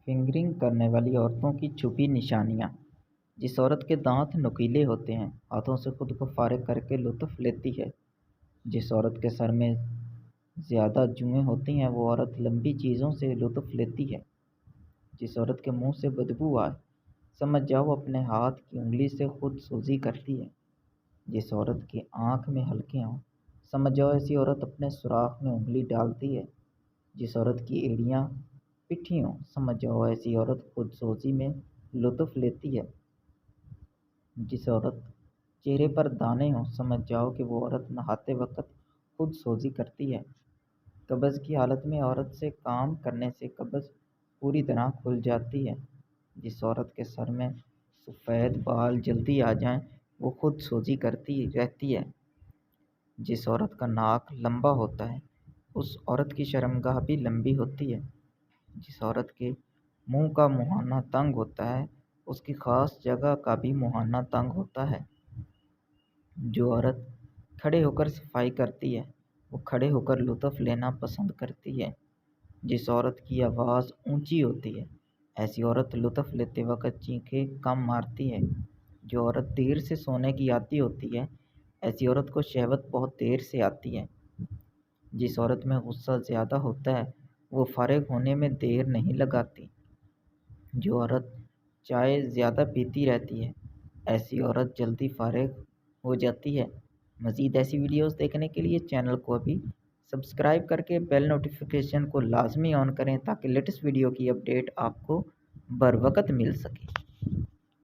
Fingering करने वाली औरतों की छुपी निशानियाँ। जिस औरत के दांत नुकीले होते हैं, हाथों से खुद को फारिग करके लुत्फ़ लेती है। जिस औरत के सर में ज़्यादा जुएँ होती हैं, वो औरत लंबी चीज़ों से लुत्फ़ लेती है। जिस औरत के मुंह से बदबू आए, समझ जाओ अपने हाथ की उंगली से खुद सोज़ी करती है। जिस औरत की आँख में हलके हों, समझ जाओ ऐसी औरत अपने सुराख में उंगली डालती है। जिस औरत की एड़ियाँ पिठी हों, समझ जाओ ऐसी औरत खुद सोज़ी में लुत्फ़ लेती है। जिस औरत चेहरे पर दाने हों, समझ जाओ कि वो औरत नहाते वक्त खुद सोज़ी करती है। कब्ज़ की हालत में औरत से काम करने से कब्ज़ पूरी तरह खुल जाती है। जिस औरत के सर में सफ़ेद बाल जल्दी आ जाएं, वो खुद सोज़ी करती रहती है। जिस औरत का नाक लंबा होता है, उस औरत की शर्मगाह भी लंबी होती है। जिस औरत के मुंह का मुहाना तंग होता है, उसकी ख़ास जगह का भी मुहाना तंग होता है। जो औरत खड़े होकर सफाई करती है, वो खड़े होकर लुत्फ़ लेना पसंद करती है। जिस औरत की आवाज़ ऊंची होती है, ऐसी औरत लुत्फ़ लेते वक्त चीखें कम मारती है। जो औरत देर से सोने की आदी होती है, ऐसी औरत को शहवत बहुत देर से आती है। जिस औरत में गुस्सा ज़्यादा होता है, वो फारिग होने में देर नहीं लगाती। जो औरत चाय ज़्यादा पीती रहती है, ऐसी औरत जल्दी फारिग हो जाती है। मज़ीद ऐसी वीडियोस देखने के लिए चैनल को अभी सब्सक्राइब करके बेल नोटिफिकेशन को लाजमी ऑन करें ताकि लेटेस्ट वीडियो की अपडेट आपको बर वक्त मिल सके।